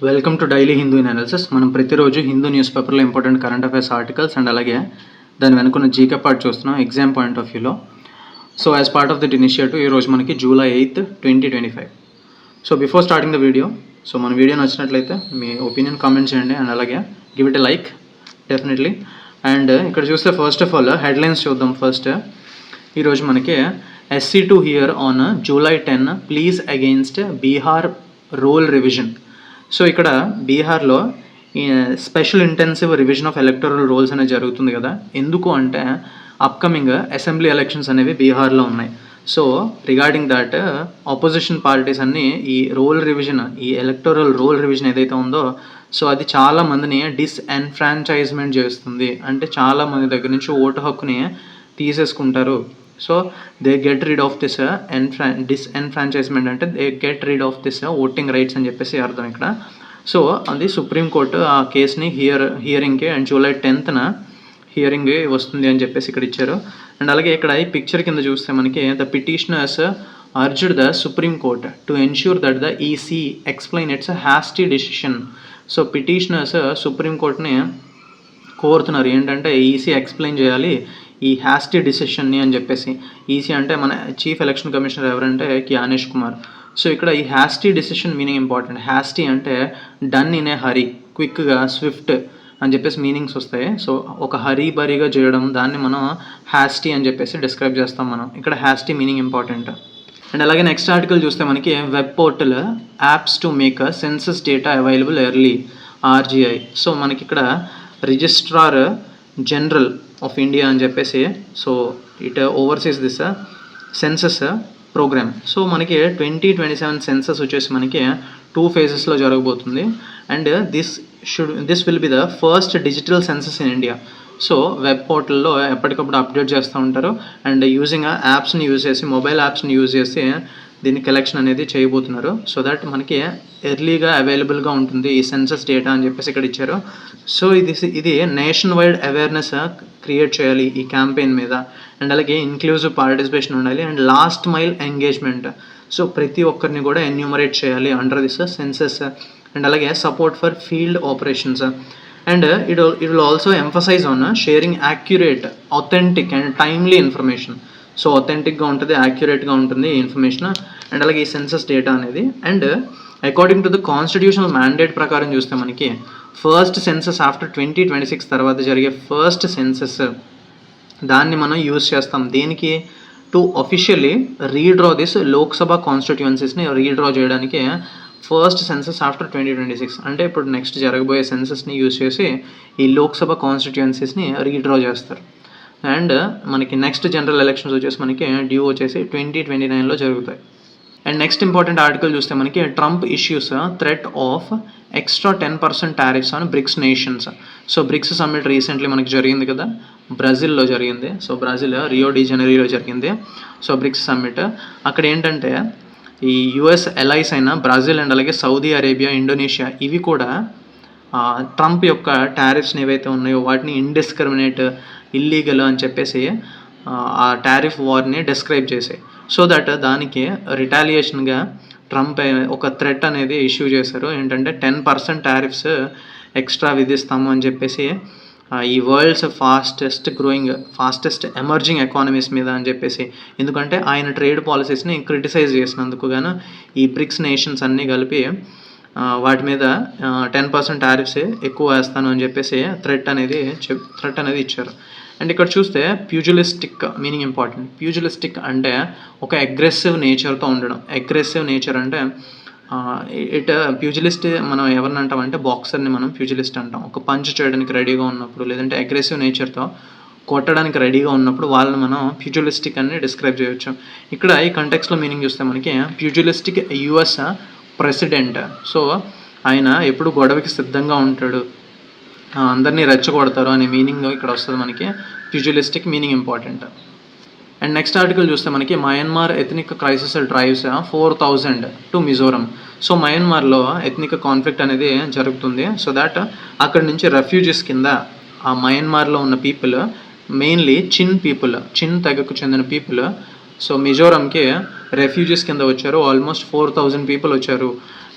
Welcome to daily Hindu analysis. మనం ప్రతిరోజు Hindu news పేపర్లో important current affairs articles and అలాగే దాని వెనుకున్న జీకే పార్ట్ చూస్తున్నాం ఎగ్జామ్ పాయింట్ ఆఫ్ వ్యూలో. So as part of that initiative ఈరోజు మనకి July 8, 2025. So before starting the video, so మన వీడియో నచ్చినట్లయితే మీ ఒపీనియన్ కామెంట్ చేయండి అండ్ అలాగే give it a like definitely. And ఇక్కడ చూస్తే ఫస్ట్ ఆఫ్ ఆల్ హెడ్లైన్స్ చూద్దాం. ఫస్ట్ ఈరోజు మనకి SC2 here on July 10 pleas against Bihar roll revision. So ఇక్కడ బీహార్లో special intensive revision of electoral rolls అనేది జరుగుతుంది కదా. ఎందుకు అంటే అప్కమింగ్ అసెంబ్లీ ఎలక్షన్స్ అనేవి బీహార్లో ఉన్నాయి. So regarding that opposition parties అన్నీ ఈ రోల్ రివిజన్, ఈ ఎలక్టరల్ రోల్ రివిజన్ ఏదైతే ఉందో సో అది చాలా మందిని డిస్ఎన్ఫ్రాంచైజ్మెంట్ చేస్తుంది. అంటే చాలా మంది దగ్గర నుంచి ఓటు హక్కుని తీసేసుకుంటారు. So they get rid of this disenfranchisement అంటే they get rid of this voting rights అని చెప్పేసి అర్థం ఇక్కడ. సో అది సుప్రీంకోర్టు ఆ కేసుని హియరింగ్కి అండ్ July 10th హియరింగ్ వస్తుంది అని చెప్పేసి ఇక్కడ ఇచ్చారు. అండ్ అలాగే ఇక్కడ ఈ పిక్చర్ కింద చూస్తే మనకి the petitioners urged the supreme court to ensure that the EC explain its hasty decision. So petitioners సుప్రీంకోర్టుని కోరుతున్నారు ఏంటంటే ఈసీ ఎక్స్ప్లెయిన్ చేయాలి ఈ హ్యాస్టీ డిసిషన్ని అని చెప్పేసి. ఈసీ అంటే మన చీఫ్ ఎలక్షన్ కమిషనర్ ఎవరంటే జ్ఞానేష్ కుమార్. సో ఇక్కడ ఈ Hastie decision meaning important. Hastie అంటే డన్ ఇన్ ఏ హరీ, క్విక్గా, స్విఫ్ట్ అని చెప్పేసి మీనింగ్స్ వస్తాయి. సో ఒక హరీ బరీగా చేయడం దాన్ని మనం హ్యాస్టీ అని చెప్పేసి డిస్క్రైబ్ చేస్తాం మనం. ఇక్కడ హ్యాస్టీ మీనింగ్ ఇంపార్టెంట్. అండ్ అలాగే నెక్స్ట్ ఆర్టికల్ చూస్తే మనకి web portal apps to make census data available early RGI. So మనకి ఇక్కడ రిజిస్ట్రార్ జనరల్ ఆఫ్ ఇండియా అని చెప్పేసి so it oversees this census programme. So మనకి 2027 సెన్సస్ వచ్చేసి మనకి 2 phases జరగబోతుంది. And this will be the first digital census in India. So web పోర్టల్లో ఎప్పటికప్పుడు అప్డేట్ చేస్తూ ఉంటారు అండ్ యూజింగ్ యాప్స్ని యూజ్ చేసి, మొబైల్ యాప్స్ని యూజ్ చేసి దీన్ని కలెక్షన్ అనేది చేయబోతున్నారు. సో దట్ మనకి ఎర్లీగా అవైలబుల్గా ఉంటుంది ఈ సెన్సస్ డేటా అని చెప్పేసి ఇక్కడ ఇచ్చారు. సో ఇది నేషన్ వైడ్ అవేర్నెస్ క్రియేట్ చేయాలి ఈ క్యాంపెయిన్ మీద. అండ్ అలాగే ఇంక్లూజివ్ పార్టిసిపేషన్ ఉండాలి and last mile engagement. So ప్రతి ఒక్కరిని కూడా ఎన్యూమరేట్ చేయాలి అండర్ దిస్ సెన్సస్. అండ్ అలాగే support for field operations. And it will also emphasise on sharing accurate, authentic and timely information. So అథెంటిక్గా ఉంటుంది, యాక్యురేట్గా ఉంటుంది ఈ ఇన్ఫర్మేషన్ అండ్ అలాగే ఈ సెన్సస్ డేటా అనేది. And according to the constitutional mandate ప్రకారం చూస్తే మనకి ఫస్ట్ సెన్సస్ ఆఫ్టర్ 2026 తర్వాత జరిగే ఫస్ట్ సెన్సస్ దాన్ని మనం యూజ్ చేస్తాం. దేనికి? To officially redraw this Lok Sabha కాన్స్టిట్యుయెన్సీస్ని రీడ్రా చేయడానికి ఫస్ట్ సెన్సస్ ఆఫ్టర్ 2026. అంటే ఇప్పుడు నెక్స్ట్ జరగబోయే సెన్సస్ని యూజ్ చేసి ఈ లోక్సభ కాన్స్టిట్యుయెన్సీస్ని రీడ్రా చేస్తారు. అండ్ మనకి నెక్స్ట్ జనరల్ ఎలక్షన్స్ వచ్చేసి మనకి డ్యూ వచ్చేసి 2029 జరుగుతాయి. అండ్ నెక్స్ట్ ఇంపార్టెంట్ ఆర్టికల్ చూస్తే మనకి Trump issues threat of extra 10% tariffs on BRICS nations. So BRICS summit recently మనకి జరిగింది కదా, బ్రెజిల్లో జరిగింది. సో బ్రెజిల్ రియో డి జనరీలో జరిగింది. సో బ్రిక్స్ సమ్మిట్ అక్కడ ఏంటంటే ఈ US ఎలైస్ అయిన బ్రెజిల్ అండ్ అలాగే సౌదీ అరేబియా, ఇండోనేషియా ఇవి కూడా ట్రంప్ యొక్క టారిఫ్స్ని ఏవైతే ఉన్నాయో వాటిని ఇండిస్క్రిమినేట్, ఇల్లీగల్ అని చెప్పేసి ఆ టారిఫ్ వార్ని డిస్క్రైబ్ చేసాయి. సో దట్ దానికి రిటాలియేషన్గా ట్రంప్ ఒక థ్రెట్ అనేది ఇష్యూ చేశారు. ఏంటంటే 10% టారిఫ్స్ ఎక్స్ట్రా విధిస్తాము అని చెప్పేసి ఈ వరల్డ్స్ ఫాస్టెస్ట్ ఎమర్జింగ్ ఎకానమీస్ మీద అని చెప్పేసి. ఎందుకంటే ఆయన ట్రేడ్ పాలసీస్ని క్రిటిసైజ్ చేసినందుకు గాను ఈ బ్రిక్స్ నేషన్స్ అన్నీ కలిపి వాటి మీద 10% టారిఫ్స్ ఎక్కువ వేస్తాను అని చెప్పేసి థ్రెట్ అనేది ఇచ్చారు. అండ్ ఇక్కడ చూస్తే ప్యూజిలిస్టిక్ మీనింగ్ ఇంపార్టెంట్. ప్యూజిలిస్టిక్ అంటే ఒక అగ్రెసివ్ నేచర్తో ఉండడం. అగ్రెసివ్ నేచర్ అంటే ప్యూజిలిస్ట్ మనం ఎవరిని అంటామంటే బాక్సర్ని మనం ప్యూజిలిస్ట్ అంటాం. ఒక పంచ్ చేయడానికి రెడీగా ఉన్నప్పుడు లేదంటే అగ్రెసివ్ నేచర్తో కొట్టడానికి రెడీగా ఉన్నప్పుడు వాళ్ళని మనం ప్యూజిలిస్టిక్ అని డిస్క్రైబ్ చేయొచ్చు. ఇక్కడ ఈ కంటెక్స్లో మీనింగ్ చూస్తే మనకి ప్యూజిలిస్టిక్ US ప్రెసిడెంట్. సో ఆయన ఎప్పుడు గొడవకి సిద్ధంగా ఉంటాడు, అందరినీ రెచ్చగొడతారు అనే మీనింగ్ ఇక్కడ వస్తుంది మనకి. Pugilistic meaning important. And next article చూస్తే మనకి Myanmar ethnic crisis drives 4,000 to Mizoram. So మయన్మార్లో ఎథనిక్ కాన్ఫ్లిక్ట్ అనేది జరుగుతుంది. సో దాట్ అక్కడి నుంచి రెఫ్యూజీస్ కింద ఆ మయన్మార్లో ఉన్న పీపుల్, మెయిన్లీ చిన్ తెగకు చెందిన పీపుల్ సో మిజోరంకి రెఫ్యూజీస్ కింద వచ్చారు. ఆల్మోస్ట్ 4,000 పీపుల్ వచ్చారు.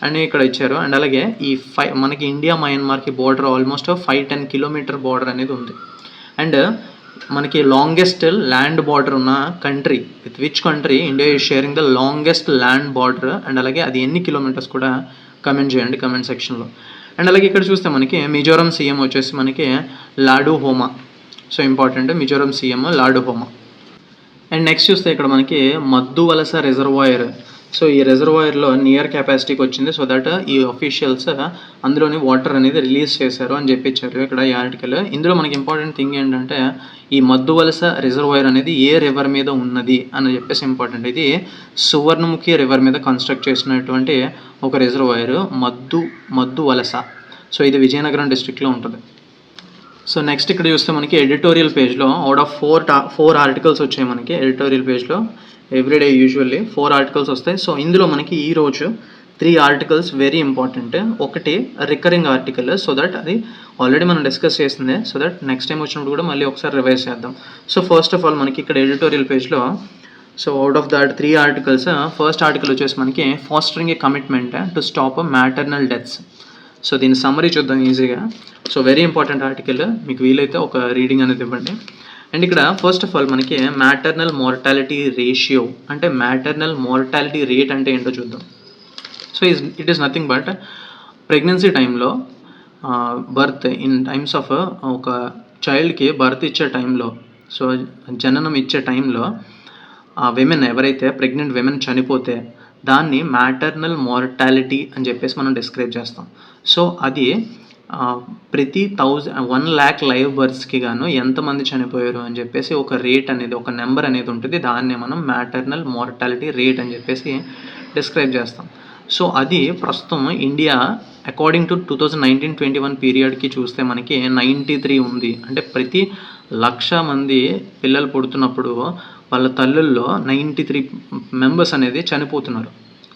అని ఇక్కడ ఇచ్చారు. అండ్ అలాగే ఈ మనకి ఇండియా మయన్మార్కి బోర్డర్ ఆల్మోస్ట్ 5-10 కిలోమీటర్ బోర్డర్ అనేది ఉంది. అండ్ మనకి లాంగెస్ట్ ల్యాండ్ బార్డర్ ఉన్న country, with which country India is sharing the longest land border, and అలాగే అది ఎన్ని కిలోమీటర్స్ కూడా కమెంట్ చేయండి కమెంట్ సెక్షన్లో. అండ్ అలాగే ఇక్కడ చూస్తే మనకి మిజోరం సీఎం వచ్చేసి మనకి Lalduhoma. So important, Mizoram CM Lalduhoma. And next చూస్తే ఇక్కడ మనకి మద్దు వలస రిజర్వాయర్. సో ఈ రిజర్వాయర్లో నియర్ కెపాసిటీకి వచ్చింది. సో దట్ ఈ అఫీషియల్స్ అందులోని వాటర్ అనేది రిలీజ్ చేశారు అని చెప్పించారు ఇక్కడ ఈ ఆర్టికల్. ఇందులో మనకి ఇంపార్టెంట్ థింగ్ ఏంటంటే ఈ మద్దు వలస రిజర్వాయర్ అనేది ఏ రివర్ మీద ఉన్నది అని చెప్పేసి ఇంపార్టెంట్. ఇది సువర్ణముఖి రివర్ మీద కన్స్ట్రక్ట్ చేసినటువంటి ఒక రిజర్వాయర్ మద్దు వలస. సో ఇది విజయనగరం డిస్ట్రిక్ట్లో ఉంటుంది. సో నెక్స్ట్ ఇక్కడ చూస్తే మనకి ఎడిటోరియల్ పేజ్లో అవుట్ ఆఫ్ 4 ఆర్టికల్స్ వచ్చాయి మనకి ఎడిటోరియల్ పేజ్లో. ఎవ్రీడే యూజువల్లీ 4 ఆర్టికల్స్ వస్తాయి. సో ఇందులో మనకి ఈరోజు 3 ఆర్టికల్స్ వెరీ ఇంపార్టెంట్. ఒకటి రికరింగ్ ఆర్టికల్, సో దట్ అది ఆల్రెడీ మనం డిస్కస్ చేసిందే, సో దట్ నెక్స్ట్ టైం వచ్చినప్పుడు కూడా మళ్ళీ ఒకసారి రివైజ్ చేద్దాం. సో ఫస్ట్ ఆఫ్ ఆల్ మనకి ఇక్కడ ఎడిటోరియల్ పేజ్లో so out of that 3 articles first article వచ్చేసి మనకి fostering a commitment to stop maternal deaths. So దీని సమ్మరీ చూద్దాం ఈజీగా. సో వెరీ ఇంపార్టెంట్ ఆర్టికల్, మీకు వీలైతే ఒక రీడింగ్ అనేది ఇవ్వండి. అండ్ ఇక్కడ ఫస్ట్ ఆఫ్ ఆల్ మనకి మ్యాటర్నల్ మోర్టాలిటీ రేషియో అంటే మ్యాటర్నల్ మోర్టాలిటీ రేట్ అంటే ఏంటో చూద్దాం. So it is nothing but pregnancy టైంలో బర్త్ ఇన్ టైమ్స్ ఆఫ్ ఒక చైల్డ్కి బర్త్ ఇచ్చే టైంలో, సో జననం ఇచ్చే టైంలో ఆ విమెన్ ఎవరైతే ప్రెగ్నెంట్ విమెన్ చనిపోతే దాన్ని మ్యాటర్నల్ మోర్టాలిటీ అని చెప్పేసి మనం డిస్క్రైబ్ చేస్తాం. సో అది ప్రతి 1 lakh లైవ్ బర్త్స్కి గాను ఎంతమంది చనిపోయారు అని చెప్పేసి ఒక రేట్ అనేది, ఒక నెంబర్ అనేది ఉంటుంది. దాన్ని మనం మ్యాటర్నల్ మోర్టాలిటీ రేట్ అని చెప్పేసి డిస్క్రైబ్ చేస్తాం. సో అది ప్రస్తుతం ఇండియా అకార్డింగ్ టు 2019-21 పీరియడ్కి చూస్తే మనకి 93 ఉంది. అంటే ప్రతి 1,00,000 మంది పిల్లలు పుడుతున్నప్పుడు వాళ్ళ తల్లుల్లో 93 మెంబర్స్ అనేది చనిపోతున్నారు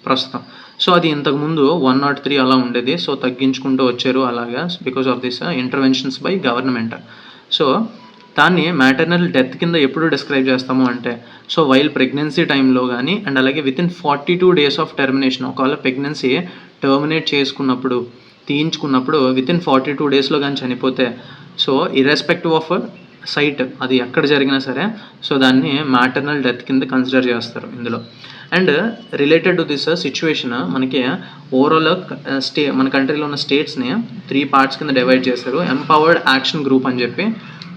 ప్రస్తుతం. సో అది ఇంతకుముందు 103 అలా ఉండేది. సో తగ్గించుకుంటూ వచ్చారు అలాగా because of this interventions by government. So దాన్ని మ్యాటర్నల్ డెత్ కింద ఎప్పుడు డిస్క్రైబ్ చేస్తాము అంటే సో వైల్ ప్రెగ్నెన్సీ టైంలో కానీ అండ్ అలాగే వితిన్ 42 days ఆఫ్ టెర్మినేషన్, ఒకవేళ ప్రెగ్నెన్సీ టర్మినేట్ చేసుకున్నప్పుడు తీయించుకున్నప్పుడు వితిన్ 42 daysలో కానీ చనిపోతే సో ఇర్రెస్పెక్టివ్ ఆఫ్ సైట్ అది ఎక్కడ జరిగినా సరే సో దాన్ని మ్యాటర్నల్ డెత్ కింద కన్సిడర్ చేస్తారు ఇందులో. And related to this situation మనకి ఓవరాల్ మన కంట్రీలో ఉన్న స్టేట్స్ని 3 parts కింద డివైడ్ చేశారు. ఎంపవర్డ్ యాక్షన్ గ్రూప్ అని చెప్పి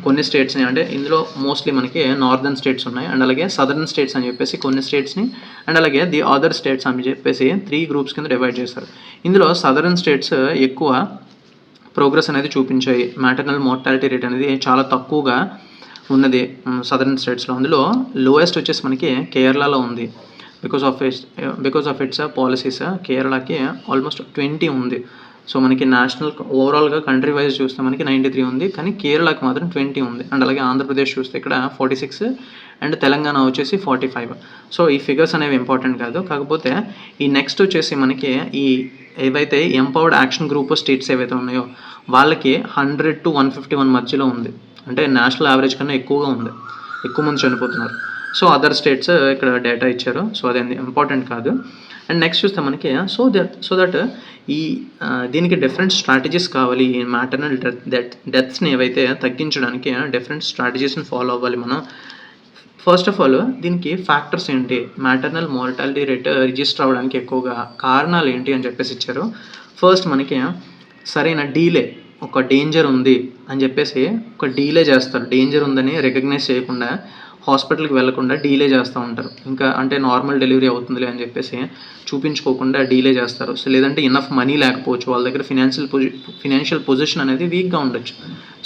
కొన్ని స్టేట్స్ని, అంటే ఇందులో మోస్ట్లీ మనకి నార్దర్న్ స్టేట్స్ ఉన్నాయి అండ్ అలాగే సదర్న్ స్టేట్స్ అని చెప్పేసి కొన్ని స్టేట్స్ని అండ్ అలాగే ది అదర్ స్టేట్స్ అని చెప్పేసి 3 groups కింద డివైడ్ చేశారు. ఇందులో సదర్న్ స్టేట్స్ ఎక్కువ ప్రోగ్రెస్ అనేది చూపించాయి. మ్యాటర్నల్ మోర్టాలిటీ రేట్ అనేది చాలా తక్కువగా ఉన్నది సదర్న్ స్టేట్స్లో. అందులో లోయెస్ట్ వచ్చేసి మనకి కేరళలో ఉంది. బికాస్ ఆఫ్ ఇట్స్ పాలసీస్ కేరళకి ఆల్మోస్ట్ 20 ఉంది. సో మనకి నేషనల్ ఓవరాల్గా కంట్రీ వైజ్ చూస్తే మనకి 93 ఉంది, కానీ కేరళకి మాత్రం 20 ఉంది. అండ్ అలాగే ఆంధ్రప్రదేశ్ చూస్తే ఇక్కడ 46 అండ్ తెలంగాణ వచ్చేసి 45. సో ఈ ఫిగర్స్ అనేవి ఇంపార్టెంట్ కాదు, కాకపోతే ఈ నెక్స్ట్ వచ్చేసి మనకి ఈ ఏవైతే ఎంపవర్డ్ యాక్షన్ గ్రూప్ స్టేట్స్ ఏవైతే ఉన్నాయో వాళ్ళకి 100 to 151 మధ్యలో ఉంది. అంటే నేషనల్ యావరేజ్ కన్నా ఎక్కువగా ఉంది, ఎక్కువ మంది చనిపోతున్నారు. సో అదర్ స్టేట్స్ ఇక్కడ డేటా ఇచ్చారు. సో అది ఇంపార్టెంట్ కాదు. అండ్ నెక్స్ట్ చూస్తే మనకి సో దట్ ఈ దీనికి డిఫరెంట్ స్ట్రాటజీస్ కావాలి. ఈ మ్యాటర్నల్ డెత్స్ని ఏవైతే తగ్గించడానికి డిఫరెంట్ స్ట్రాటజీస్ని ఫాలో అవ్వాలి మనం. ఫస్ట్ ఆఫ్ ఆల్ దీనికి ఫ్యాక్టర్స్ ఏంటి, మ్యాటర్నల్ మోర్టాలిటీ రేట్ రిజిస్టర్ అవ్వడానికి ఎక్కువగా కారణాలు ఏంటి అని చెప్పేసి ఇచ్చారు. ఫస్ట్ మనకి సరైన డీలే, ఒక డేంజర్ ఉంది అని చెప్పేసి ఒక డీలే చేస్తారు. డేంజర్ ఉందని రికగ్నైజ్ చేయకుండా హాస్పిటల్కి వెళ్లకుండా డీలే చేస్తూ ఉంటారు. ఇంకా అంటే నార్మల్ డెలివరీ అవుతుందిలే అని చెప్పేసి చూపించుకోకుండా డీలే చేస్తారు. సో లేదంటే ఇనఫ్ మనీ లేకపోవచ్చు, వాళ్ళ దగ్గర ఫినాన్షియల్ పొజిషన్ అనేది వీక్గా ఉండొచ్చు.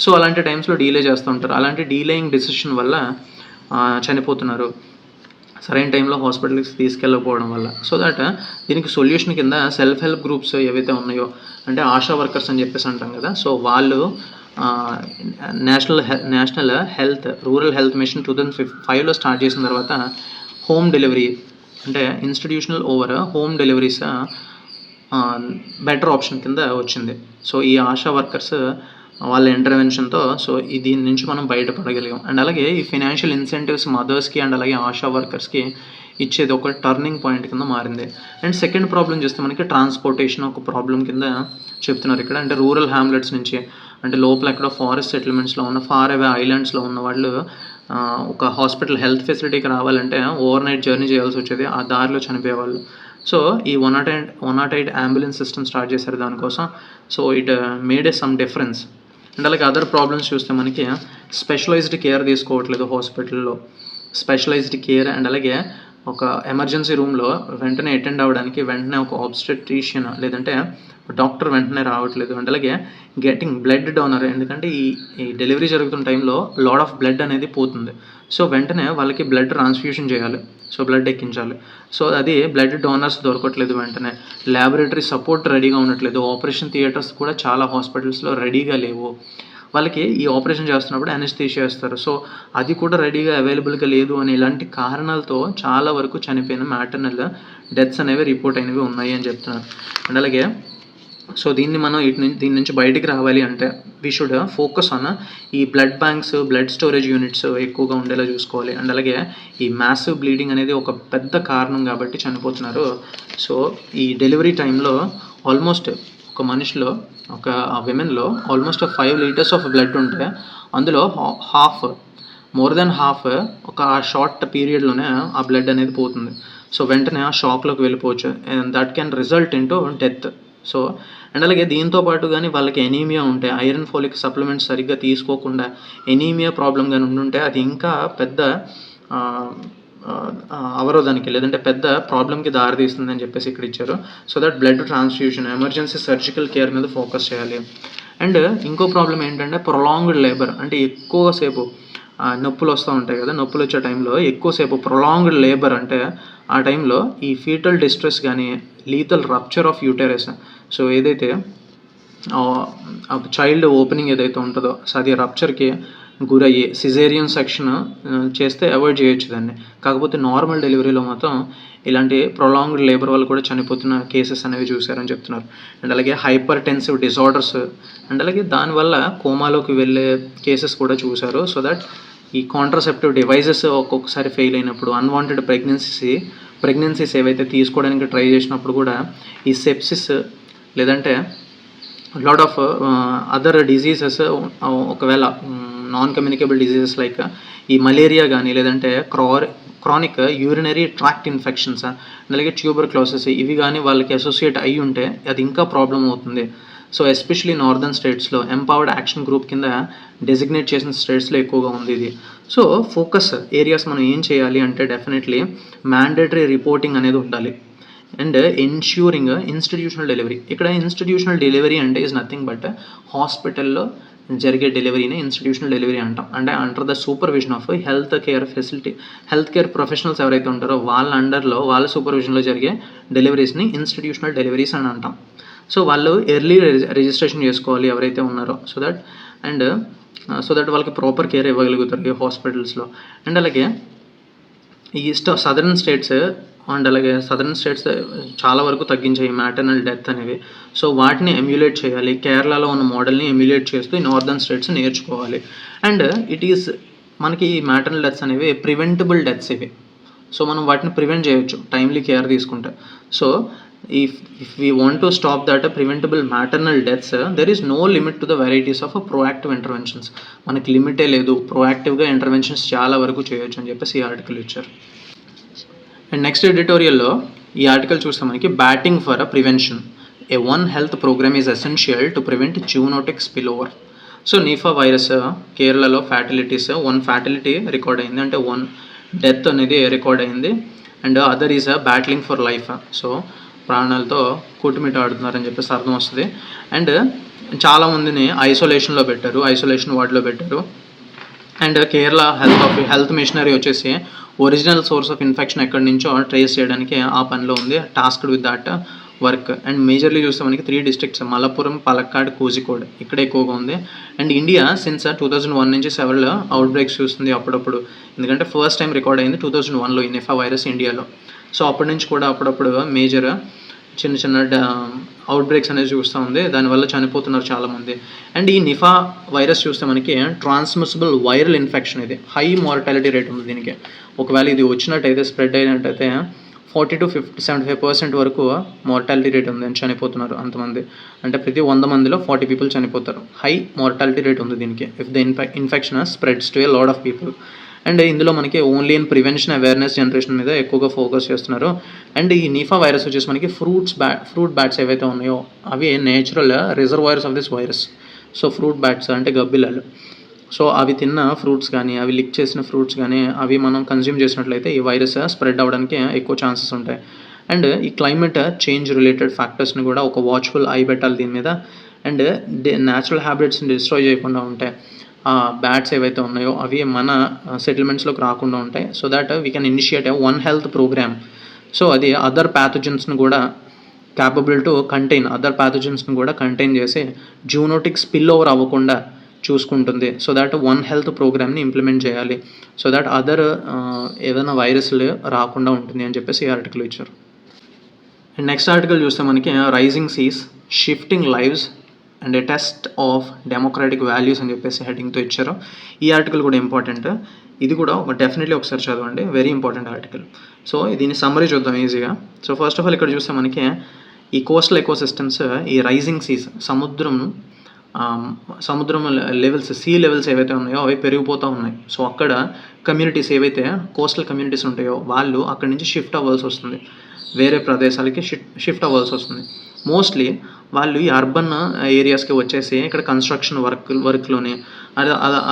సో అలాంటి టైమ్స్లో డీలే చేస్తూ ఉంటారు. అలాంటి డీలేయింగ్ డెసిషన్ వల్ల చనిపోతున్నారు, సరైన టైంలో హాస్పిటల్కి తీసుకెళ్ళకపోవడం వల్ల. సో దట్ దీనికి సొల్యూషన్ కింద సెల్ఫ్ హెల్ప్ గ్రూప్స్ ఏవైతే ఉన్నాయో, అంటే ఆశా వర్కర్స్ అని చెప్పేసి అంటాం కదా, సో వాళ్ళు national health rural health mission 2005లో స్టార్ట్ చేసిన తర్వాత హోమ్ డెలివరీ అంటే institutional over home deliveries better option కింద వచ్చింది. సో ఈ ఆశా వర్కర్స్ వాళ్ళ ఇంటర్వెన్షన్తో సో దీని నుంచి మనం బయటపడగలిగాం. అండ్ అలాగే ఈ ఫినాన్షియల్ ఇన్సెంటివ్స్ మదర్స్కి అండ్ అలాగే ఆశా వర్కర్స్కి ఇచ్చేది ఒక టర్నింగ్ పాయింట్ కింద మారింది. అండ్ సెకండ్ ప్రాబ్లం చూస్తే మనకి ట్రాన్స్పోర్టేషన్ ఒక ప్రాబ్లం కింద చెప్తున్నారు ఇక్కడ. అంటే రూరల్ హ్యామ్లెట్స్ నుంచి, అంటే లోపల ఎక్కడో ఫారెస్ట్ సెటిల్మెంట్స్లో ఉన్న ఫార్ అవే ఐలాండ్స్లో ఉన్న వాళ్ళు ఒక హాస్పిటల్ హెల్త్ ఫెసిలిటీకి రావాలంటే ఓవర్ నైట్ జర్నీ చేయాల్సి వచ్చేది, ఆ దారిలో చనిపోయేవాళ్ళు. సో ఈ 108 అంబులెన్స్ సిస్టమ్ స్టార్ట్ చేశారు దానికోసం. So it made some difference. And అలాగే అదర్ ప్రాబ్లమ్స్ చూస్తే మనకి స్పెషలైజ్డ్ కేర్ తీసుకోవట్లేదు హాస్పిటల్లో, స్పెషలైజ్డ్ కేర్. అండ్ అలాగే ఒక ఎమర్జెన్సీ రూమ్లో వెంటనే అటెండ్ అవ్వడానికి వెంటనే ఒక ఆబ్స్టెట్రిషియన్ లేదంటే డాక్టర్ వెంటనే రావట్లేదు. అండ్ అలాగే గెటింగ్ బ్లడ్ డోనర్, ఎందుకంటే ఈ డెలివరీ జరుగుతున్న టైంలో లాడ్ ఆఫ్ బ్లడ్ అనేది పోతుంది. సో వెంటనే వాళ్ళకి బ్లడ్ ట్రాన్స్ఫ్యూషన్ చేయాలి, సో బ్లడ్ ఎక్కించాలి. సో అది బ్లడ్ డోనర్స్ దొరకట్లేదు వెంటనే, ల్యాబొరేటరీ సపోర్ట్ రెడీగా ఉండట్లేదు, ఆపరేషన్ థియేటర్స్ కూడా చాలా హాస్పిటల్స్లో రెడీగా లేవు. వాళ్ళకి ఈ ఆపరేషన్ చేస్తున్నప్పుడు అనెస్థీషియా ఇస్తారు, సో అది కూడా రెడీగా అవైలబుల్గా లేదు అని ఇలాంటి కారణాలతో చాలా వరకు చనిపోయిన మ్యాటర్నల్ డెత్స్ అనేవి రిపోర్ట్ అయినవి ఉన్నాయి అని చెప్తున్నారు. అండ్ అలాగే సో మనం దీని నుంచి బయటికి రావాలి అంటే వీ షుడ్ ఫోకస్ ఆన్ ఈ blood banks, blood storage units ఎక్కువగా ఉండేలా చూసుకోవాలి. అండ్ అలాగే ఈ మ్యాసివ్ బ్లీడింగ్ అనేది ఒక పెద్ద కారణం కాబట్టి చనిపోతున్నారు. సో ఈ డెలివరీ టైంలో ఆల్మోస్ట్ ఒక మనిషిలో, ఒక విమెన్లో ఆల్మోస్ట్ 5 లీటర్స్ ఆఫ్ బ్లడ్ ఉంటే అందులో మోర్ దెన్ హాఫ్ ఒక షార్ట్ పీరియడ్లోనే ఆ బ్లడ్ అనేది పోతుంది. సో వెంటనే ఆ షాక్లోకి వెళ్ళిపోవచ్చు, and that can result into death. So and అలాగే దీంతో పాటు కానీ వాళ్ళకి ఎనీమియా ఉంటే, ఐరన్ ఫోలిక్ సప్లిమెంట్స్ సరిగ్గా తీసుకోకుండా ఎనీమియా ప్రాబ్లం కానీ ఉండుంటే అది ఇంకా పెద్ద అవరోధానికి లేదంటే పెద్ద ప్రాబ్లంకి దారితీస్తుందని చెప్పేసి ఇక్కడ ఇచ్చారు. So that blood transfusion, emergency surgical care మీద ఫోకస్ చేయాలి. అండ్ ఇంకో ప్రాబ్లం ఏంటంటే ప్రొలాంగ్డ్ లేబర్, అంటే ఎక్కువసేపు నొప్పులు వస్తూ ఉంటాయి కదా, నొప్పులు వచ్చే టైంలో ఎక్కువసేపు ప్రొలాంగ్డ్ లేబర్ అంటే ఆ టైంలో ఈ ఫీటల్ డిస్ట్రెస్ కానీ లీథల్ రప్చర్ ఆఫ్ యూటెరస్, సో ఏదైతే చైల్డ్ ఓపెనింగ్ ఏదైతే ఉంటుందో సో అది రప్చర్కి గురయ్యి సిజేరియన్ సెక్షన్ చేస్తే అవాయిడ్ చేయొచ్చు దాన్ని. కాకపోతే నార్మల్ డెలివరీలో మాత్రం ఇలాంటి ప్రొలాంగ్డ్ లేబర్ వాళ్ళు కూడా చనిపోతున్న కేసెస్ అనేవి చూశారని చెప్తున్నారు. అండ్ అలాగే హైపర్ టెన్సివ్ డిజార్డర్స్, అండ్ అలాగే దానివల్ల కోమాలోకి వెళ్ళే కేసెస్ కూడా చూశారు. సో దట్ ఈ కాంట్రాసెప్టివ్ డివైజెస్ ఒక్కొక్కసారి ఫెయిల్ అయినప్పుడు, అన్వాంటెడ్ ప్రెగ్నెన్సీస్ ఏవైతే తీసుకోవడానికి ట్రై చేసినప్పుడు కూడా ఈ సెప్సిస్ లేదంటే లాట్ ఆఫ్ అదర్ డిజీజెస్, ఒకవేళ నాన్ కమ్యూనికేబుల్ డిజీజెస్ లైక్ ఈ మలేరియా కానీ లేదంటే క్రానిక్ యూరినరీ ట్రాక్ట్ ఇన్ఫెక్షన్స్, అలాగే ట్యూబర్క్లోసిస్ ఇవి కానీ వాళ్ళకి అసోసియేట్ అయ్యి ఉంటే అది ఇంకా ప్రాబ్లం అవుతుంది. సో ఎస్పెషలీ నార్దర్న్ స్టేట్స్లో ఎంపవర్డ్ యాక్షన్ గ్రూప్ కింద డెసిగ్నేట్ చేసిన స్టేట్స్లో ఎక్కువగా ఉంది ఇది. సో ఫోకస్ ఏరియాస్ మనం ఏం చేయాలి అంటే డెఫినెట్లీ మ్యాండేటరీ రిపోర్టింగ్ అనేది ఉండాలి. And ensuring institutional delivery. ఇక్కడ ఇన్స్టిట్యూషనల్ డెలివరీ అంటే ఈజ్ నథింగ్ బట్ హాస్పిటల్లో జరిగే డెలివరీని ఇన్స్టిట్యూషనల్ డెలివరీ అంటాం. అంటే under the supervision of health care professionals ఎవరైతే ఉంటారో వాళ్ళ అండర్లో, వాళ్ళ సూపర్విజన్లో జరిగే డెలివరీస్ని ఇన్స్టిట్యూషనల్ డెలివరీస్ అని అంటాం. సో వాళ్ళు ఎర్లీ రిజిస్ట్రేషన్ చేసుకోవాలి ఎవరైతే ఉన్నారో, సో దట్ వాళ్ళకి ప్రాపర్ కేర్ ఇవ్వగలుగుతారు ఈ హాస్పిటల్స్లో. అండ్ అలాగే ఈ సదరన్ స్టేట్స్ చాలా వరకు తగ్గించాయి మ్యాటర్నల్ డెత్ అనేవి. సో వాటిని ఎమ్యులేట్ చేయాలి, కేరళలో ఉన్న మోడల్ని ఎమ్యులేట్ చేస్తూ ఈ నార్దర్న్ స్టేట్స్ నేర్చుకోవాలి. అండ్ మనకి ఈ మ్యాటర్నల్ డెత్స్ అనేవి ప్రివెంటబుల్ డెత్స్ ఇవి. సో మనం వాటిని ప్రివెంట్ చేయొచ్చు టైమ్లీ కేర్ తీసుకుంటే. So if we want to stop that preventable maternal deaths, there is no limit to the varieties of proactive interventions. మనకి లిమిటే లేదు, ప్రొయాక్టివ్గా ఇంటర్వెన్షన్స్ చాలా వరకు చేయొచ్చు అని చెప్పేసి ఈ ఆర్టికల్ ఇచ్చారు. అండ్ నెక్స్ట్ ఎడిటోరియల్లో ఈ ఆర్టికల్ చూస్తే మనకి batting for prevention, a one health programme is essential to prevent zoonotic spill over. So Nipah virus కేరళలో వన్ ఫ్యాటిలిటీ రికార్డ్ అయింది, అంటే 1 డెత్ అనేది రికార్డ్ అయింది. And other is battling for life, so ప్రాణాలతో కూటుమిట ఆడుతున్నారని చెప్పేసి అర్థం వస్తుంది. అండ్ చాలామందిని ఐసోలేషన్ వార్డులో పెట్టారు. అండ్ కేరళ హెల్త్ మిషనరీ వచ్చేసి ఒరిజినల్ సోర్స్ ఆఫ్ ఇన్ఫెక్షన్ ఎక్కడి నుంచో ట్రేస్ చేయడానికి ఆ పనిలో ఉంది, tasked with that work. And majorly చూస్తే మనకి 3 డిస్ట్రిక్ట్స్ మలప్పురం, పలక్కాడ్, కోజికోడ్ ఇక్కడ ఎక్కువగా ఉంది. అండ్ ఇండియా సిన్స్ 2001 నుంచి సెవెరల్ అవుట్ బ్రేక్స్ చూస్తుంది అప్పుడప్పుడు, ఎందుకంటే ఫస్ట్ టైం రికార్డ్ అయింది 2001లో ఈ నిఫా వైరస్ ఇండియాలో. సో అప్పటి నుంచి కూడా అప్పుడప్పుడు మేజర్ చిన్న అవుట్ బ్రేక్స్ అనేది చూస్తూ ఉంది, దానివల్ల చనిపోతున్నారు చాలామంది. అండ్ ఈ నిఫా వైరస్ చూస్తే మనకి ట్రాన్స్మిసిబుల్ వైరల్ ఇన్ఫెక్షన్, ఇది హై మార్టాలిటీ రేట్ ఉంది దీనికి. ఒకవేళ ఇది వచ్చినట్టయితే, స్ప్రెడ్ అయినట్టయితే 40-75% వరకు మార్టాలిటీ రేట్ ఉంది అని చనిపోతున్నారు అంతమంది. అంటే ప్రతి 100 మందిలో 40 పీపుల్ చనిపోతారు. హై మార్టాలిటీ రేట్ ఉంది దీనికి if the infection spreads to a lot of people. And ఇందులో మనకి only in prevention awareness generation మీద ఎక్కువగా ఫోకస్ చేస్తున్నారు. అండ్ ఈ నిఫా వైరస్ వచ్చేసి మనకి ఫ్రూట్ బ్యాట్స్ ఏవైతే ఉన్నాయో అవి natural reservoirs of this virus. So fruit bats అంటే గబ్బిలాలు. సో అవి తిన్న ఫ్రూట్స్ కానీ, అవి లిక్ చేసిన ఫ్రూట్స్ కానీ అవి మనం కన్జ్యూమ్ చేసినట్లయితే ఈ వైరస్ స్ప్రెడ్ అవ్వడానికి ఎక్కువ ఛాన్సెస్ ఉంటాయి. అండ్ ఈ క్లైమేట్ చేంజ్ రిలేటెడ్ ఫ్యాక్టర్స్ని కూడా ఒక వాచ్ఫుల్ ఐ పెట్టాలి దీని మీద. అండ్ న్యాచురల్ హ్యాబిట్స్ని డిస్ట్రాయ్ చేయకుండా ఉంటాయి. బ్యాట్స్ ఏవైతే ఉన్నాయో అవి మన సెటిల్మెంట్స్లోకి రాకుండా ఉంటాయి. So that we can initiate one health programme. So అది అదర్ ప్యాథోజన్స్ని కూడా క్యాపబుల్ టు కంటైన్, అదర్ ప్యాథోజన్స్ని కూడా కంటైన్ చేసి జూనోటిక్ స్పిల్ ఓవర్ అవ్వకుండా చూసుకుంటుంది. సో దట్ వన్ హెల్త్ ప్రోగ్రామ్ని ఇంప్లిమెంట్ చేయాలి. సో దట్ అదర్ ఏదైనా వైరస్లు రాకుండా ఉంటుంది అని చెప్పేసి ఈ ఆర్టికల్ ఇచ్చారు. అండ్ నెక్స్ట్ ఆర్టికల్ చూస్తే మనకి rising seas shifting lives and a test of democratic values అని చెప్పేసి హెడ్డింగ్తో ఇచ్చారు. ఈ ఆర్టికల్ కూడా ఇంపార్టెంట్, ఇది కూడా డెఫినెట్లీ ఒకసారి చదవండి, వెరీ ఇంపార్టెంట్ ఆర్టికల్. సో దీన్ని సమ్మరీ చూద్దాం ఈజీగా. సో ఫస్ట్ ఆఫ్ ఆల్ ఇక్కడ చూస్తే మనకి ఈ కోస్టల్ ఎకోసిస్టమ్స్, ఈ రైజింగ్ సీస్ సముద్రం లెవెల్స్, సీ లెవెల్స్ ఏవైతే ఉన్నాయో అవి పెరిగిపోతూ ఉన్నాయి. సో అక్కడ కమ్యూనిటీస్ ఏవైతే కోస్టల్ కమ్యూనిటీస్ ఉంటాయో వాళ్ళు అక్కడి నుంచి షిఫ్ట్ అవ్వాల్సి వస్తుంది, వేరే ప్రదేశాలకి షిఫ్ట్ అవ్వాల్సి వస్తుంది. మోస్ట్లీ వాళ్ళు ఈ అర్బన్ ఏరియాస్కి వచ్చేసి ఇక్కడ కన్స్ట్రక్షన్ వర్క్లోనే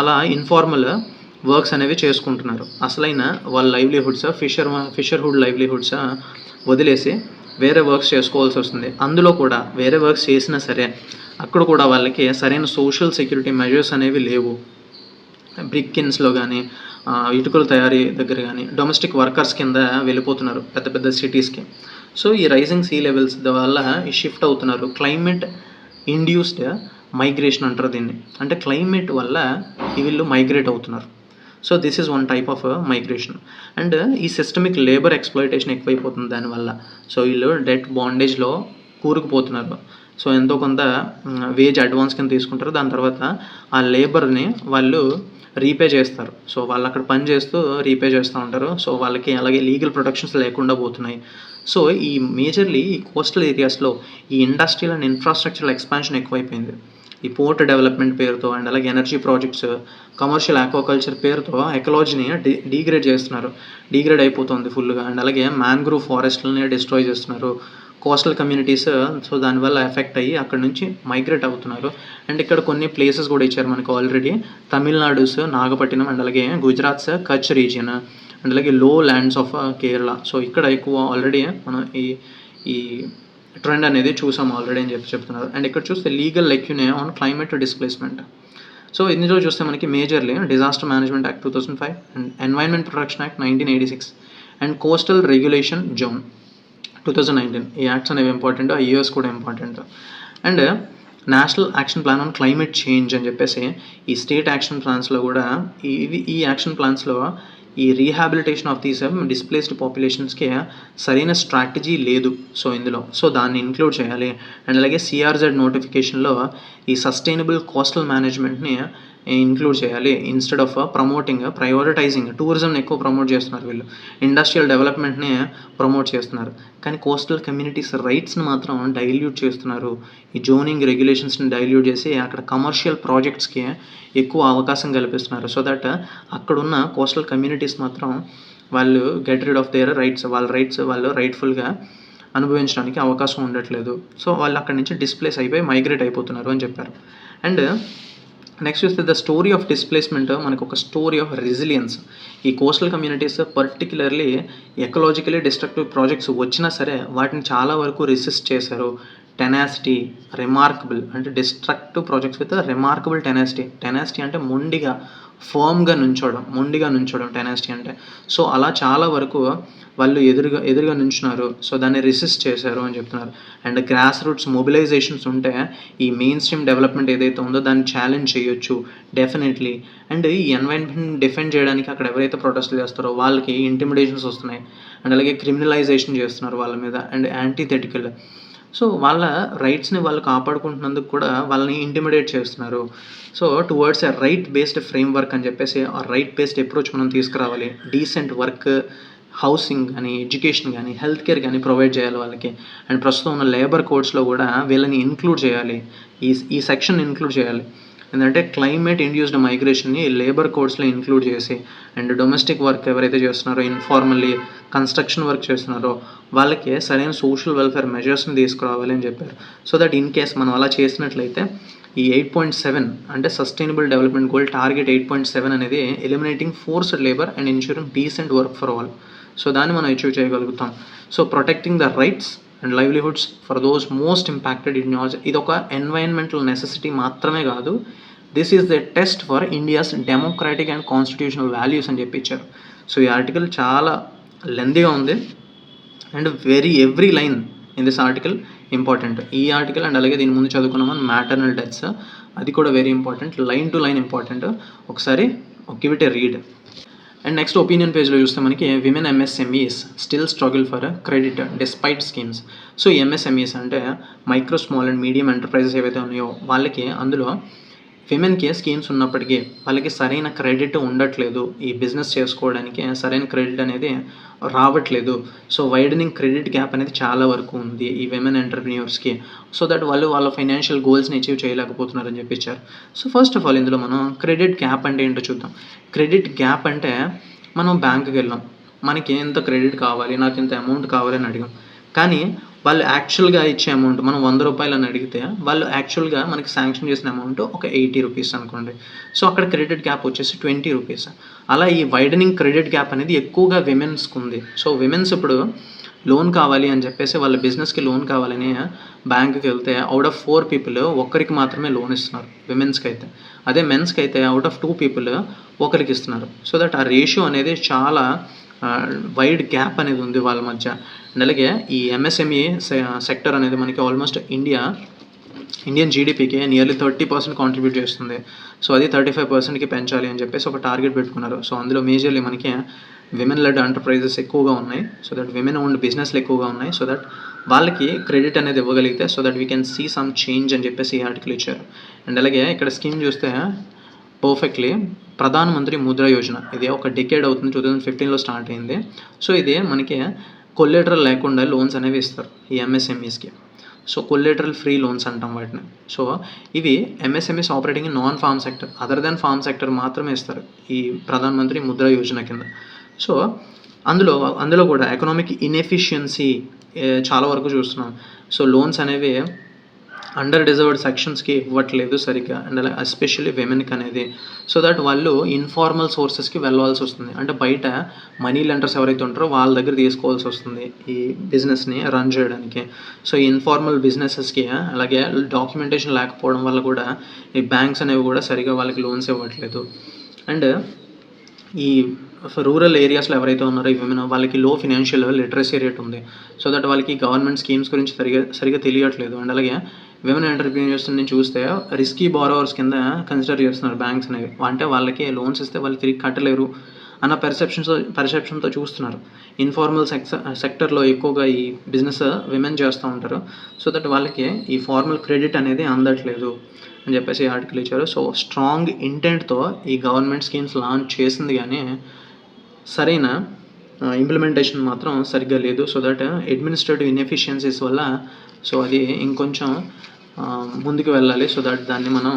అలా ఇన్ఫార్మల్ వర్క్స్ అనేవి చేసుకుంటున్నారు. అసలైన వాళ్ళ లైవ్లీహుడ్స్ ఫిషర్హుడ్ లైవ్లీహుడ్స్ వదిలేసి వేరే వర్క్స్ చేసుకోవాల్సి వస్తుంది. అందులో కూడా వేరే వర్క్స్ చేసినా సరే అక్కడ కూడా వాళ్ళకి సరైన సోషల్ సెక్యూరిటీ మెజర్స్ అనేవి లేవు. బ్రిక్కిన్స్లో కానీ, ఇటుకల తయారీ దగ్గర కానీ డొమెస్టిక్ వర్కర్స్ కింద వెళ్ళిపోతున్నారు పెద్ద పెద్ద సిటీస్కి. సో ఈ రైజింగ్ సీ లెవెల్స్ వల్ల ఈ షిఫ్ట్ అవుతున్నారు. క్లైమేట్ ఇండ్యూస్డ్ మైగ్రేషన్ అంటారు దీన్ని. అంటే క్లైమేట్ వల్ల వీళ్ళు మైగ్రేట్ అవుతున్నారు. So this is one type of migration. And ఈ సిస్టమిక్ లేబర్ ఎక్స్ప్లాయిటేషన్ ఎక్కువైపోతుంది దానివల్ల. సో వీళ్ళు డెట్ బాండేజ్లో కూరుకుపోతున్నారు. సో ఎంతో కొంత వేజ్ అడ్వాన్స్ కింద తీసుకుంటారు, దాని తర్వాత ఆ లేబర్ని వాళ్ళు రీపే చేస్తారు. సో వాళ్ళు అక్కడ పని చేస్తూ రీపే చేస్తూ ఉంటారు. సో వాళ్ళకి అలాగే లీగల్ ప్రొటెక్షన్స్ లేకుండా పోతున్నాయి. సో ఈ మేజర్లీ ఈ కోస్టల్ ఏరియాస్లో ఈ ఇండస్ట్రియల్ అండ్ ఇన్ఫ్రాస్ట్రక్చరల్ ఎక్స్పాన్షన్ ఎక్కువైపోయింది. ఈ పోర్ట్ డెవలప్మెంట్ పేరుతో అండ్ అలాగే ఎనర్జీ ప్రాజెక్ట్స్, కమర్షియల్ ఆక్వాకల్చర్ పేరుతో ఎకలాజీని డీగ్రేడ్ అయిపోతుంది ఫుల్గా. అండ్ అలాగే మ్యాంగ్రూవ్ ఫారెస్ట్లని డిస్ట్రాయ్ చేస్తున్నారు. కోస్టల్ కమ్యూనిటీస్ సో దానివల్ల ఎఫెక్ట్ అయ్యి అక్కడ నుంచి మైగ్రేట్ అవుతున్నారు. అండ్ ఇక్కడ కొన్ని ప్లేసెస్ కూడా ఇచ్చారు మనకు ఆల్రెడీ. తమిళనాడుస్ నాగపట్టినం అండ్ అలాగే గుజరాత్స్ కచ్ రీజియన్ అండ్ అలాగే లో ల్యాండ్స్ ఆఫ్ కేరళ. సో ఇక్కడ ఎక్కువ ఆల్రెడీ మనం ఈ ట్రెండ్ అనేది చూసాం ఆల్రెడీ అని చెప్తున్నారు. అండ్ ఇక్కడ చూస్తే legal lacunae on climate displacement. So ఇందులో చూస్తే మనకి majorly disaster management act 2005 and environment protection act 1986 and coastal regulation zone 2019. ఈ యాక్ట్స్ అనేవి ఇంపార్టెంట్, ఆ ఇయర్స్ కూడా important. And national action plan on climate change అని చెప్పేసి ఈ స్టేట్ యాక్షన్ ప్లాన్స్లో కూడా ఈ యాక్షన్ ప్లాన్స్లో ఈ రీహాబిలిటేషన్ ఆఫ్ దీస్ డిస్ప్లేస్డ్ పాపులేషన్స్కి సరైన స్ట్రాటజీ లేదు. సో ఇందులో దాన్ని ఇంక్లూడ్ చేయాలి. అండ్ అలాగే సిఆర్జెడ్ నోటిఫికేషన్లో ఈ సస్టైనబుల్ కోస్టల్ మేనేజ్మెంట్ని ఇంక్లూడ్ చేయాలి. ఇన్స్టెడ్ ఆఫ్ ప్రయారిటైజింగ్ టూరిజంని ఎక్కువ ప్రమోట్ చేస్తున్నారు వీళ్ళు, ఇండస్ట్రియల్ డెవలప్మెంట్ని ప్రమోట్ చేస్తున్నారు. కానీ కోస్టల్ కమ్యూనిటీస్ రైట్స్ని మాత్రం డైల్యూట్ చేస్తున్నారు. ఈ జోనింగ్ రెగ్యులేషన్స్ని డైల్యూట్ చేసి అక్కడ కమర్షియల్ ప్రాజెక్ట్స్కి ఎక్కువ అవకాశం కల్పిస్తున్నారు. సో దట్ అక్కడున్న కోస్టల్ కమ్యూనిటీస్ మాత్రం వాళ్ళు get rid of their rights, వాళ్ళ రైట్స్ వాళ్ళు రైట్ఫుల్గా అనుభవించడానికి అవకాశం ఉండట్లేదు. సో వాళ్ళు అక్కడి నుంచి డిస్ప్లేస్ అయిపోయి మైగ్రేట్ అయిపోతున్నారు అని చెప్పారు. అండ్ నెక్స్ట్ చూస్తే ద స్టోరీ ఆఫ్ డిస్ప్లేస్మెంట్ మనకు ఒక స్టోరీ ఆఫ్ రెసిలియన్స్. ఈ coastal communities particularly ecologically destructive projects వచ్చినా సరే వాటిని చాలా వరకు రెసిస్ట్ చేశారు. టెనాసిటీ రిమార్కబుల్, అంటే destructive projects with remarkable tenacity అంటే మొండిగా ఫర్మ్గా నుంచోవడం టెనాసిటీ అంటే. సో అలా చాలా వరకు వాళ్ళు ఎదురుగా నుంచున్నారు. సో దాన్ని రెసిస్ట్ చేశారు అని చెప్తున్నారు. అండ్ గ్రాస్ రూట్స్ మొబిలైజేషన్స్ ఉంటే ఈ మెయిన్ స్ట్రీమ్ డెవలప్మెంట్ ఏదైతే ఉందో దాన్ని ఛాలెంజ్ చేయొచ్చు డెఫినెట్లీ. అండ్ ఈ ఎన్వైరన్మెంట్ డిఫెండ్ చేయడానికి అక్కడ ఎవరైతే ప్రొటెస్ట్ చేస్తారో వాళ్ళకి ఇంటిమిడేషన్స్ వస్తున్నాయి. అండ్ అలాగే క్రిమినలైజేషన్ చేస్తున్నారు వాళ్ళ మీద. అండ్ యాంటీథెటికల్ సో వాళ్ళ రైట్స్ని వాళ్ళు కాపాడుకుంటున్నందుకు కూడా వాళ్ళని ఇంటిమిడేట్ చేస్తున్నారు. So towards a right based framework అని చెప్పేసి ఆ రైట్ బేస్డ్ అప్రోచ్ మనం తీసుకురావాలి. డీసెంట్ వర్క్, హౌసింగ్ కానీ, ఎడ్యుకేషన్ కానీ, హెల్త్ కేర్ కానీ ప్రొవైడ్ చేయాలి వాళ్ళకి. అండ్ ప్రస్తుతం ఉన్న లేబర్ కోడ్స్లో కూడా వీళ్ళని ఇన్క్లూడ్ చేయాలి, ఈ సెక్షన్ ఇన్క్లూడ్ చేయాలి. ఏంటంటే క్లైమేట్ ఇండ్యూస్డ్ మైగ్రేషన్ని లేబర్ కోడ్స్లో ఇన్క్లూడ్ చేసి, అండ్ డొమెస్టిక్ వర్క్ ఎవరైతే చేస్తున్నారో, ఇన్ఫార్మల్లీ కన్స్ట్రక్షన్ వర్క్ చేస్తున్నారో వాళ్ళకి సరైన సోషల్ వెల్ఫేర్ మెజర్స్ని తీసుకురావాలి అని చెప్పారు. సో దట్ ఇన్ కేస్ మనం అలా చేసినట్లయితే ఈ 8.7 అంటే సస్టైనబుల్ డెవలప్మెంట్ గోల్ టార్గెట్ 8.7 అనేది eliminating forced labour and insuring decent work for all. So దాన్ని మనం అచీవ్ చేయగలుగుతాం. So protecting the rights and livelihoods for those most impacted in news, ఇది ఒక ఎన్వైరన్మెంటల్ నెసెసిటీ మాత్రమే కాదు, this is the test for India's democratic and constitutional values అని చెప్పి ఇచ్చారు. సో ఈ ఆర్టికల్ చాలా లెందీగా ఉంది and every line in this article important. ఈ ఆర్టికల్ అండ్ అలాగే దీని ముందు చదువుకున్నామని మ్యాటర్నల్ డెత్స్, అది కూడా very important, line to line important. ఒకసారి give it a read. And next opinion పేజ్లో చూస్తే మనకి women MSMEs still struggle for credit despite schemes. So ఈ ఎంఎస్ఎంఈస్ అంటే micro small and medium enterprises ఏవైతే ఉన్నాయో వాళ్ళకి, అందులో విమెన్కి స్కీమ్స్ ఉన్నప్పటికీ వాళ్ళకి సరైన క్రెడిట్ ఉండట్లేదు. ఈ బిజినెస్ చేసుకోవడానికి సరైన క్రెడిట్ అనేది రావట్లేదు. సో వైడనింగ్ క్రెడిట్ గ్యాప్ అనేది చాలా వరకు ఉంది ఈ విమెన్ ఎంటర్ప్రెన్యూర్స్కి. సో దట్ వాళ్ళు వాళ్ళ ఫైనాన్షియల్ గోల్స్ని అచీవ్ చేయలేకపోతున్నారని చెప్పించారు. సో ఫస్ట్ ఆఫ్ ఆల్ ఇందులో మనం క్రెడిట్ గ్యాప్ అంటే ఏంటో చూద్దాం. క్రెడిట్ గ్యాప్ అంటే మనం బ్యాంకుకి వెళ్ళాం, మనకి ఎంత క్రెడిట్ కావాలి, నాకు ఇంత అమౌంట్ కావాలి అని అడిగాం. కానీ వాళ్ళు యాక్చువల్గా ఇచ్చే అమౌంట్ మనం 100 రూపాయలు అని అడిగితే వాళ్ళు యాక్చువల్గా మనకి శాంక్షన్ చేసిన అమౌంట్ ఒక 80 రూపీస్ అనుకోండి. సో అక్కడ క్రెడిట్ గ్యాప్ వచ్చేసి 20 రూపీస్. అలా ఈ వైడనింగ్ క్రెడిట్ గ్యాప్ అనేది ఎక్కువగా విమెన్స్కి ఉంది. సో విమెన్స్ ఇప్పుడు లోన్ కావాలి అని చెప్పేసి వాళ్ళ బిజినెస్కి లోన్ కావాలని బ్యాంకుకి వెళ్తే అవుట్ ఆఫ్ 4 పీపుల్ ఒక్కరికి మాత్రమే లోన్ ఇస్తున్నారు విమెన్స్కి అయితే. అదే మెన్స్కి అయితే అవుట్ ఆఫ్ 2 పీపుల్ ఒకరికి ఇస్తున్నారు. సో దట్ ఆ రేషియో అనేది చాలా వైడ్ గ్యాప్ అనేది ఉంది వాళ్ళ మధ్య. అండ్ అలాగే ఈ ఎంఎస్ఎంఈ సెక్టర్ అనేది మనకి ఆల్మోస్ట్ ఇండియన్ జీడిపికి నియర్లీ 30% కాంట్రిబ్యూట్ చేస్తుంది. సో అది 35%కి పెంచాలి అని చెప్పేసి ఒక టార్గెట్ పెట్టుకున్నారు. సో అందులో మేజర్లీ మనకి విమెన్ లెడ్ ఎంటర్ప్రైజెస్ ఎక్కువగా ఉన్నాయి. సో దట్ విమెన్ ఓన్డ్ బిజినెస్లు ఎక్కువగా ఉన్నాయి. సో దట్ వాళ్ళకి క్రెడిట్ అనేది ఇవ్వగలిగితే so that we can see some change అని చెప్పేసి ఈ ఆర్టికల్ ఇచ్చారు. అండ్ అలాగే ఇక్కడ స్కీమ్ చూస్తే పర్ఫెక్ట్లీ ప్రధాన మంత్రి ముద్ర యోజన, ఇది ఒక డికేడ్ అవుతుంది, 2015లో స్టార్ట్ అయింది. సో ఇది మనకి కొల్లేటరల్ లేకుండా లోన్స్ అనేవి ఇస్తారు ఈ ఎంఎస్ఎంఈస్కి. సో కొల్లేటరల్ ఫ్రీ లోన్స్ అంటాం వాటిని. సో ఇవి MSMEs operating in non farm sector, other than farm sector మాత్రమే ఇస్తారు ఈ ప్రధాన మంత్రి ముద్ర యోజన కింద. సో అందులో కూడా ఎకనామిక్ ఇన్ఎఫిషియన్సీ చాలా వరకు చూస్తున్నాం. సో లోన్స్ అనేవి అండర్ రిజర్వ్డ్ సెక్షన్స్కి ఇవ్వట్లేదు సరిగ్గా, అండ్ అలా ఎస్పెషల్లీ విమెన్కి అనేది. సో దట్ వాళ్ళు ఇన్ఫార్మల్ సోర్సెస్కి వెళ్ళాల్సి వస్తుంది. అంటే బయట మనీ లెండర్స్ ఎవరైతే ఉంటారో వాళ్ళ దగ్గర తీసుకోవాల్సి వస్తుంది ఈ బిజినెస్ని రన్ చేయడానికి. సో ఈ ఇన్ఫార్మల్ బిజినెసెస్కి అలాగే డాక్యుమెంటేషన్ లేకపోవడం వల్ల కూడా ఈ బ్యాంక్స్ అనేవి కూడా సరిగా వాళ్ళకి లోన్స్ ఇవ్వట్లేదు. అండ్ ఈ రూరల్ ఏరియాస్లో ఎవరైతే ఉన్నారో ఈ విమెన్, వాళ్ళకి లో ఫినాన్షియల్ లిటరసీ రేట్ ఉంది. సో దట్ వాళ్ళకి గవర్నమెంట్ స్కీమ్స్ గురించి సరిగా తెలియట్లేదు. అండ్ అలాగే విమెన్ ఎంటర్ప్రీనియర్స్ని చూస్తే రిస్కీ బారోవర్స్ కింద కన్సిడర్ చేస్తున్నారు బ్యాంక్స్ అనేవి. అంటే వాళ్ళకి లోన్స్ ఇస్తే వాళ్ళు తిరిగి కట్టలేరు అన్న పర్సెప్షన్తో చూస్తున్నారు. ఇన్ఫార్మల్ సెక్టర్లో ఎక్కువగా ఈ బిజినెస్ విమెన్ చేస్తూ ఉంటారు. సో దట్ వాళ్ళకి ఈ ఫార్మల్ క్రెడిట్ అనేది అందట్లేదు అని చెప్పేసి ఆర్టికల్ ఇచ్చారు. సో స్ట్రాంగ్ ఇంటెంట్తో ఈ గవర్నమెంట్ స్కీమ్స్ లాంచ్ చేసింది, కానీ సరైన ఇంప్లిమెంటేషన్ మాత్రం సరిగ్గా లేదు. సో దట్ అడ్మినిస్ట్రేటివ్ ఇన్ఎఫిషియన్సీస్ వల్ల సో అది ఇంకొంచెం ముందుకు వెళ్ళాలి. సో దట్ దాన్ని మనం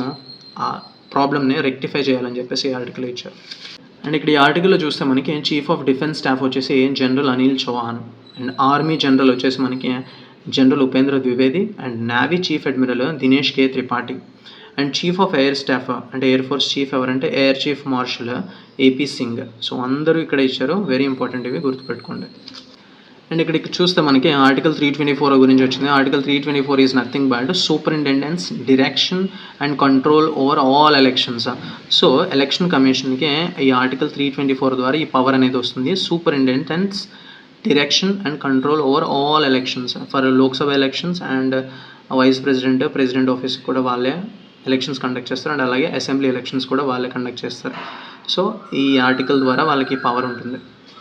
ఆ ప్రాబ్లమ్ని రెక్టిఫై చేయాలని చెప్పేసి ఆర్టికల్ ఇచ్చారు. అండ్ ఇక్కడ ఈ ఆర్టికల్లో చూస్తే మనకి చీఫ్ ఆఫ్ డిఫెన్స్ స్టాఫ్ వచ్చేసి general Anil Chauhan, and army general వచ్చేసి మనకి general Upendra Dwivedi, and navy chief admiral Dinesh K Tripathi, and chief of air staff అంటే ఎయిర్ ఫోర్స్ చీఫ్ ఎవరంటే air chief marshal AP Singh. So అందరూ ఇక్కడ ఇచ్చారు, వెరీ ఇంపార్టెంట్, ఇవి గుర్తుపెట్టుకోండి. అండ్ ఇక్కడ చూస్తే మనకి ఆర్టికల్ 324 గురించి వచ్చింది. Article 324 is nothing but superintendence direction and control over all elections. So election కమిషన్కి ఈ ఆర్టికల్ 324 ద్వారా ఈ పవర్ అనేది వస్తుంది. Superintendence direction and control over all elections for Lok Sabha elections and vice president office కూడా వాళ్ళే ఎలక్షన్స్ కండక్ట్ చేస్తారు. అండ్ అలాగే అసెంబ్లీ ఎలక్షన్స్ కూడా వాళ్ళే కండక్ట్ చేస్తారు. సో ఈ ఆర్టికల్ ద్వారా వాళ్ళకి పవర్ ఉంటుంది.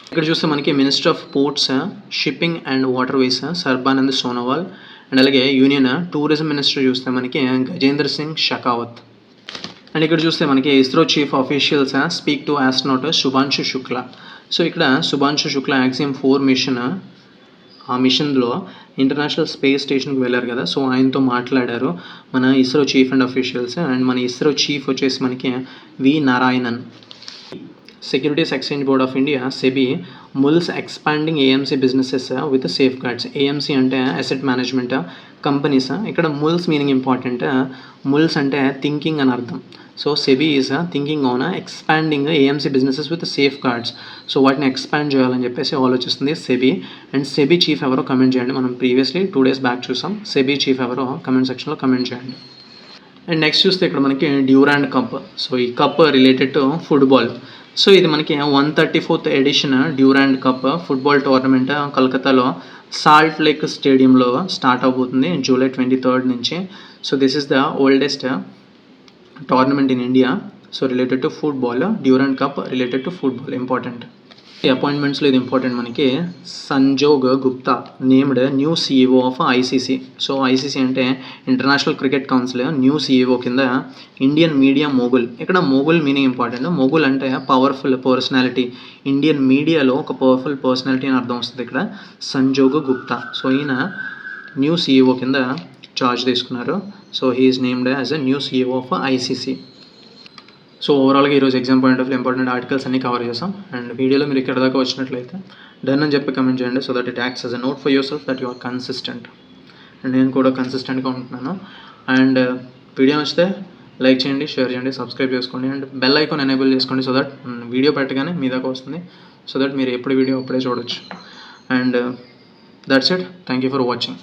ఇక్కడ చూస్తే మనకి minister of ports, shipping and waterways Sarbananda Sonowal, and అలాగే యూనియన్ టూరిజం మినిస్టర్ చూస్తే మనకి గజేంద్ర సింగ్ షెకావత్. అండ్ ఇక్కడ చూస్తే మనకి ISRO chief officials speak to astronaut Shubhanshu Shukla. So ఇక్కడ శుభాంశు శుక్లా యాక్సియం 4 మిషన్, ఆ మిషన్లో ఇంటర్నేషనల్ స్పేస్ స్టేషన్కి వెళ్ళారు కదా, సో ఆయనతో మాట్లాడారు మన ISRO chief and officials. And మన ఇస్రో చీఫ్ వచ్చేసి మనకి V Narayanan. Securities exchange board of India SEBI mulls expanding AMC businesses with safeguards. AMC అంటే అసెట్ మేనేజ్మెంట్ కంపెనీస్. ఇక్కడ ముల్స్ మీనింగ్ ఇంపార్టెంట్. ముల్స్ అంటే థింకింగ్ అని అర్థం. So SEBI is thinking on expanding AMC businesses with safeguards. So వాటిని expand చేయాలని చెప్పేసి ఆలోచిస్తుంది SEBI. And SEBI chief ఎవరో కమెంట్ చేయండి. మనం ప్రీవియస్లీ 2 days బ్యాక్ చూసాం. సెబీ చీఫ్ ఎవరో కమెంట్ సెక్షన్లో కమెంట్ చేయండి. అండ్ నెక్స్ట్ చూస్తే ఇక్కడ మనకి డ్యూరాండ్ కప్. సో ఈ cup related to football. So ఇది మనకి 134th edition Durand cup football tournament కలకత్తాలో సాల్ట్ లేక్ స్టేడియంలో స్టార్ట్ అవబోతుంది July 23rd నుంచి. So this is the oldest tournament in India. So related to football, Durand cup related to football important. ఈ అపాయింట్మెంట్స్లో ఇది important మనకి. Sanjog Gupta named new CEO of ICC. So ICC అంటే international cricket council. New CEO కింద Indian media మోగుల్. ఇక్కడ మోగుల్ meaning important. మోగుల్ అంటే powerful personality. Indian మీడియాలో ఒక పవర్ఫుల్ పర్సనాలిటీ అని అర్థం వస్తుంది ఇక్కడ. సంజోగ్ గుప్తా. సో ఈయన న్యూ CEO కింద చార్జ్ తీసుకున్నారు. So he is named as a new CEO of ICC. So ఓవరాల్గా ఈరోజు exam point of important articles అన్ని కవర్ చేసాం. అండ్ వీడియోలో మీరు ఇక్కడ దాకా వచ్చినట్లయితే డన్ అని చెప్పి కమెంట్ చేయండి. So that it acts as a note for yourself that you are consistent. And నేను కూడా కన్సిస్టెంట్గా ఉంటున్నాను. అండ్ వీడియో నచ్చితే లైక్ చేయండి, షేర్ చేయండి, సబ్స్క్రైబ్ చేసుకోండి. అండ్ బెల్ ఐకాన్ ఎనేబుల్ చేసుకోండి. సో దట్ వీడియో పెట్టగానే మీ దాకా వస్తుంది. సో దట్ మీరు ఎప్పుడు వీడియో అప్పుడే చూడొచ్చు. And that's it. Thank you for watching.